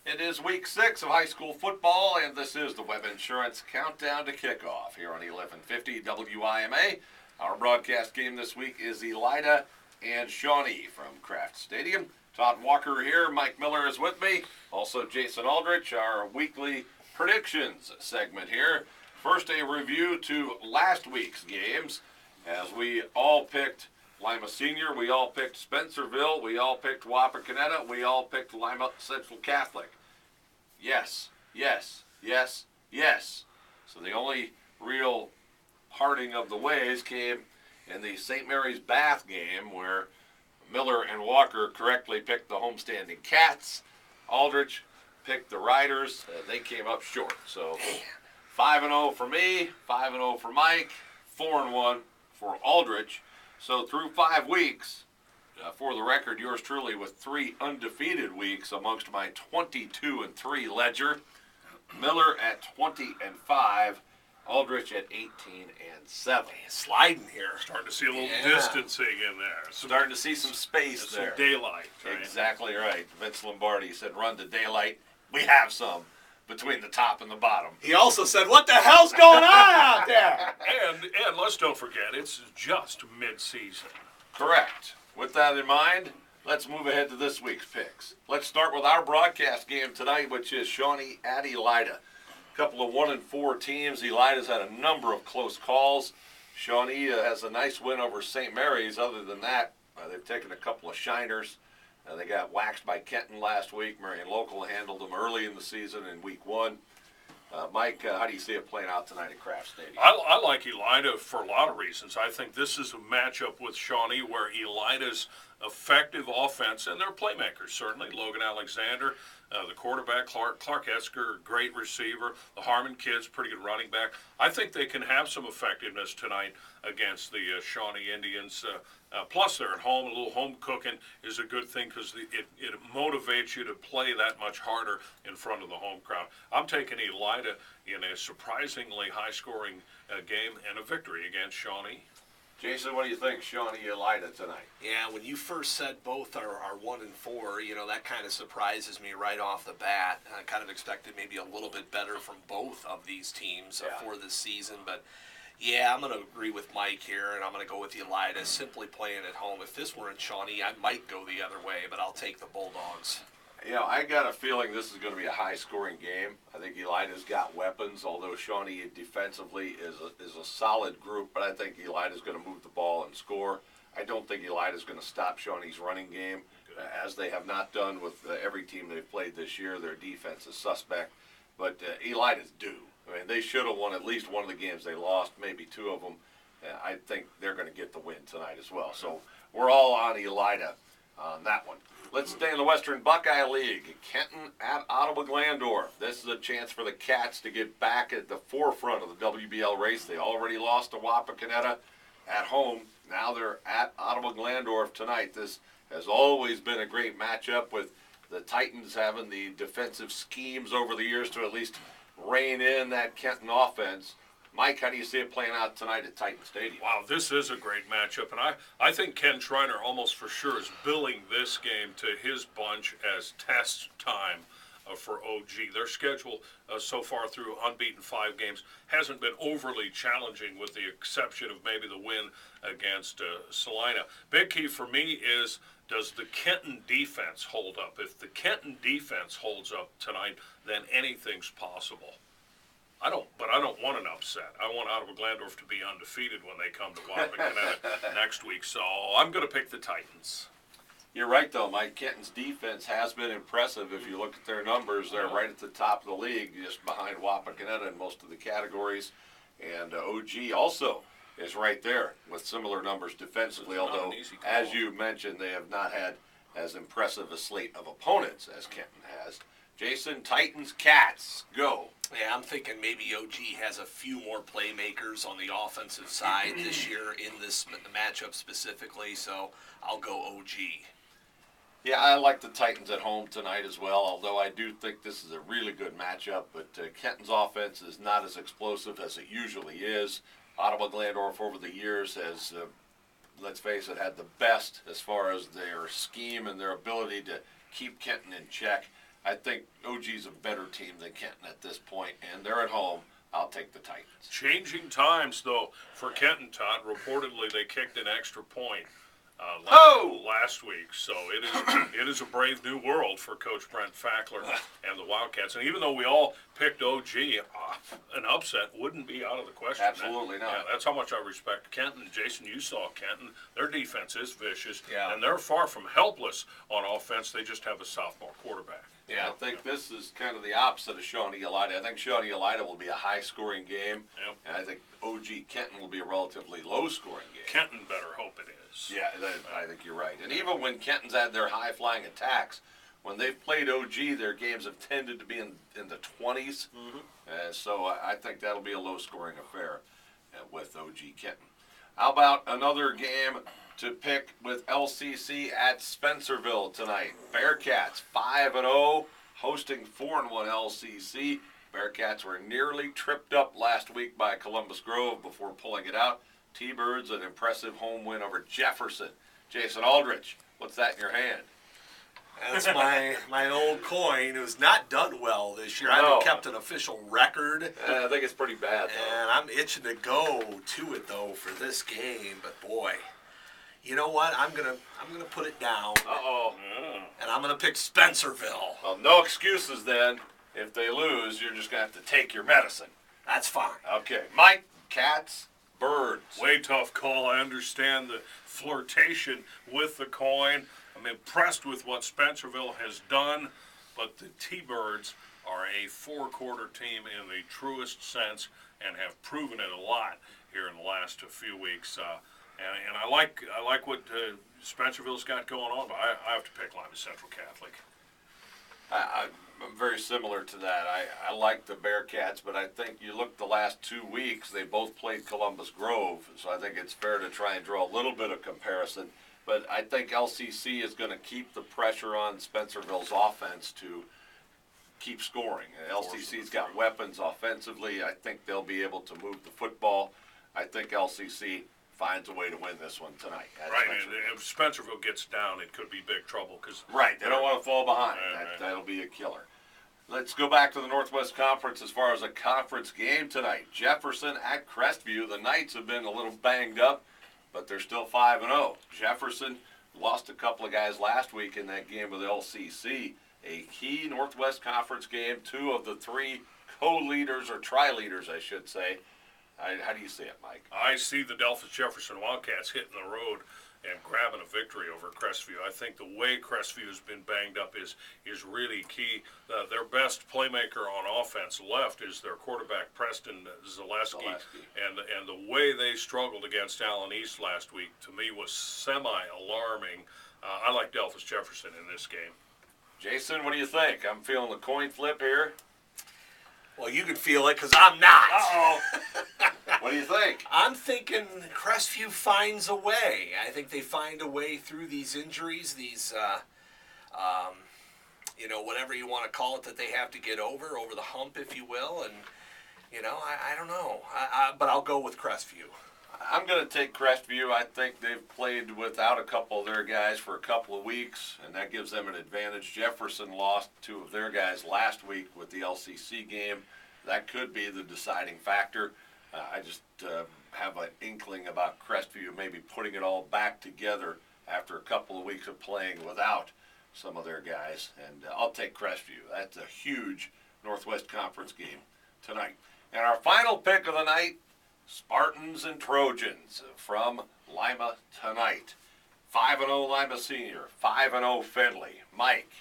It is week 6 of high school football, and this is the Web Insurance Countdown to Kickoff here on 1150 WIMA. Our broadcast game this week is Elida and Shawnee from Kraft Stadium. Todd Walker here, Mike Miller is with me. Also Jason Aldrich, our weekly predictions segment here. First, a review to last week's games, as we all picked Lima Senior, we all picked Spencerville, we all picked Wapakoneta, we all picked Lima Central Catholic. Yes, yes, yes, yes. So the only real parting of the ways came in the St. Mary's Bath game, where Miller and Walker correctly picked the homestanding Cats. Aldrich picked the Riders. They came up short. So 5-0 for me, 5-0 for Mike, 4-1 for Aldrich. So through 5 weeks, for the record, yours truly with 3 undefeated weeks amongst my 22-3 ledger. Miller at 20-5, Aldrich at 18-7. Sliding here. Starting to see a little distancing in there. Starting to see some space there. Some daylight. Right? Exactly right. Vince Lombardi said, "Run to daylight." We have some between the top and the bottom. He also said, "What the hell's going on out there?" And let's don't forget, it's just mid-season. Correct. With that in mind, let's move ahead to this week's picks. Let's start with our broadcast game tonight, which is Shawnee at Elida. A couple of 1-4 teams. Elida's had a number of close calls. Shawnee has a nice win over St. Mary's. Other than that, they've taken a couple of shiners. They got waxed by Kenton last week. Marion Local handled them early in the season in week 1. Mike, how do you see it playing out tonight at Kraft Stadium? I like Elida for a lot of reasons. I think this is a matchup with Shawnee where Elida's effective offense, and their playmakers certainly, Logan Alexander, the quarterback, Clark Esker, great receiver, the Harmon kids, pretty good running back. I think they can have some effectiveness tonight against the Shawnee Indians. Plus, they're at home. A little home cooking is a good thing because it motivates you to play that much harder in front of the home crowd. I'm taking Elida in a surprisingly high-scoring game and a victory against Shawnee. Jason, what do you think, Shawnee Elida tonight? Yeah, when you first said both are 1-4, that kind of surprises me right off the bat. I kind of expected maybe a little bit better from both of these teams for this season, but yeah, I'm going to agree with Mike here, and I'm going to go with Elida, simply playing at home. If this were in Shawnee, I might go the other way, but I'll take the Bulldogs. I got a feeling this is going to be a high-scoring game. I think Elida's got weapons, although Shawnee defensively is a solid group, but I think Elida's going to move the ball and score. I don't think Elida's going to stop Shawnee's running game, as they have not done with every team they've played this year. Their defense is suspect, but Elida's due. I mean, they should have won at least one of the games they lost, maybe 2 of them. I think they're going to get the win tonight as well. So we're all on Elida on that one. Let's stay in the Western Buckeye League. Kenton at Ottawa-Glandorf. This is a chance for the Cats to get back at the forefront of the WBL race. They already lost to Wapakoneta at home. Now they're at Ottawa-Glandorf tonight. This has always been a great matchup, with the Titans having the defensive schemes over the years to at least rein in that Kenton offense. Mike, how do you see it playing out tonight at Titan Stadium? Wow, this is a great matchup, and I think Ken Schreiner almost for sure is billing this game to his bunch as test time for OG. Their schedule so far through unbeaten 5 games hasn't been overly challenging, with the exception of maybe the win against Salina. Big key for me is, does the Kenton defense hold up? If the Kenton defense holds up tonight, then anything's possible. I don't want an upset. I want Ottawa-Glandorf to be undefeated when they come to Wapakoneta next week. So I'm going to pick the Titans. You're right, though, Mike. Kenton's defense has been impressive. If you look at their numbers, they're right at the top of the league, just behind Wapakoneta in most of the categories. And OG also is right there with similar numbers defensively, although, as you mentioned, they have not had as impressive a slate of opponents as Kenton has. Jason, Titans, Cats, go. Yeah, I'm thinking maybe OG has a few more playmakers on the offensive side this year in this matchup specifically, so I'll go OG. Yeah, I like the Titans at home tonight as well, although I do think this is a really good matchup. But Kenton's offense is not as explosive as it usually is. Ottawa-Glandorf over the years has, let's face it, had the best as far as their scheme and their ability to keep Kenton in check. I think OG's a better team than Kenton at this point, and they're at home. I'll take the Titans. Changing times, though, for Kenton, Todd. Reportedly, they kicked an extra point last week. So it is a brave new world for Coach Brent Fackler and the Wildcats. And even though we all picked OG, an upset wouldn't be out of the question. Absolutely not. Yeah, that's how much I respect Kenton. Jason, you saw Kenton. Their defense is vicious, Yeah. and they're far from helpless on offense. They just have a sophomore quarterback. Yeah, I think this is kind of the opposite of Shawnee-Elida. I think Shawnee-Elida will be a high-scoring game, and I think OG Kenton will be a relatively low-scoring game. Kenton better hope it is. Yeah, I think you're right. And even when Kenton's had their high-flying attacks, when they've played OG, their games have tended to be in the 20s. So I think that'll be a low-scoring affair with OG Kenton. How about another game to pick with LCC at Spencerville tonight? Bearcats 5-0, hosting 4-1 LCC. Bearcats were nearly tripped up last week by Columbus Grove before pulling it out. T-Birds, an impressive home win over Jefferson. Jason Aldrich, what's that in your hand? That's my old coin, who's not done well this year. I haven't kept an official record. I think it's pretty bad, though. And I'm itching to go to it, though, for this game. But, boy, you know what? I'm gonna put it down. And I'm gonna pick Spencerville. Well, no excuses then. If they lose, you're just going to have to take your medicine. That's fine. Okay. Mike, Cats, Birds. Way tough call. I understand the flirtation with the coin. I'm impressed with what Spencerville has done, but the T-Birds are a four-quarter team in the truest sense and have proven it a lot here in the last few weeks. And I like what Spencerville's got going on, but I have to pick Lima Central Catholic. I'm very similar to that. I like the Bearcats, but I think you look the last 2 weeks, they both played Columbus Grove, so I think it's fair to try and draw a little bit of comparison. But I think LCC is going to keep the pressure on Spencerville's offense to keep scoring. LCC's got weapons offensively. I think they'll be able to move the football. I think LCC finds a way to win this one tonight. Right, and if Spencerville gets down, it could be big trouble. Right, they don't want to fall behind. That'll be a killer. Let's go back to the Northwest Conference as far as a conference game tonight. Jefferson at Crestview. The Knights have been a little banged up, but they're still 5-0. Jefferson lost a couple of guys last week in that game with LCC. A key Northwest Conference game. 2 of the 3 co-leaders, or tri-leaders, I should say. How do you see it, Mike? I see the Delphos Jefferson Wildcats hitting the road and grabbing a victory over Crestview. I think the way Crestview has been banged up is really key. Their best playmaker on offense left is their quarterback, Preston Zaleski. And the way they struggled against Allen East last week, to me, was semi-alarming. I like Delphos Jefferson in this game. Jason, what do you think? I'm feeling the coin flip here. Well, you can feel it because I'm not. What do you think? I'm thinking Crestview finds a way. I think they find a way through these injuries, these, whatever you want to call it, that they have to get over the hump, if you will. And, I don't know. But I'll go with Crestview. I'm going to take Crestview. I think they've played without a couple of their guys for a couple of weeks, and that gives them an advantage. Jefferson lost 2 of their guys last week with the LCC game. That could be the deciding factor. I just have an inkling about Crestview maybe putting it all back together after a couple of weeks of playing without some of their guys. And I'll take Crestview. That's a huge Northwest Conference game tonight. And our final pick of the night, Spartans and Trojans from Lima tonight. 5-0 Lima Senior, 5-0 Findlay. Mike,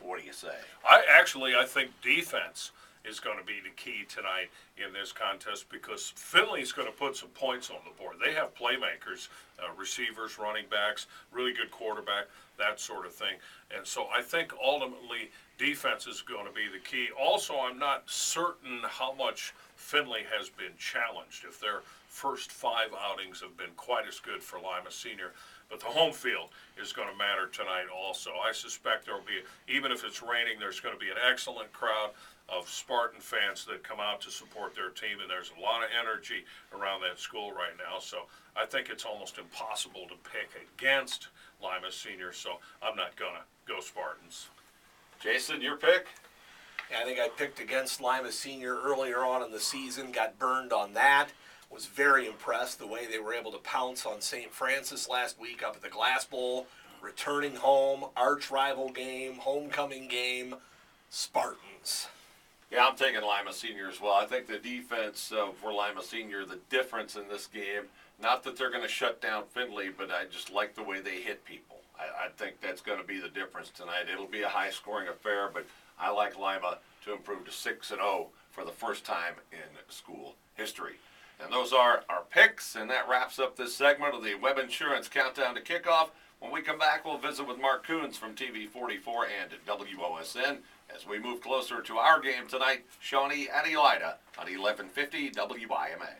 what do you say? I think defense is going to be the key tonight in this contest, because Findlay's going to put some points on the board. They have playmakers, receivers, running backs, really good quarterback, that sort of thing. And so I think ultimately defense is going to be the key. Also, I'm not certain how much Findlay has been challenged, if their first 5 outings have been quite as good for Lima Senior. But the home field is going to matter tonight also. I suspect there will be, even if it's raining, there's going to be an excellent crowd of Spartan fans that come out to support their team, and there's a lot of energy around that school right now. So I think it's almost impossible to pick against Lima Senior, so I'm not going to go Spartans. Jason, your pick? I think I picked against Lima Senior earlier on in the season, got burned on that. Was very impressed the way they were able to pounce on St. Francis last week up at the Glass Bowl, returning home, arch rival game, homecoming game, Spartans. Yeah, I'm taking Lima Senior as well. I think the defense for Lima Senior, the difference in this game, not that they're going to shut down Findlay, but I just like the way they hit people. I think that's going to be the difference tonight. It'll be a high-scoring affair, but I like Lima to improve to 6-0 for the first time in school history. And those are our picks, and that wraps up this segment of the Web Insurance Countdown to Kickoff. When we come back, we'll visit with Mark Coons from TV 44 and WOSN as we move closer to our game tonight, Shawnee at Elida on 1150 WIMA.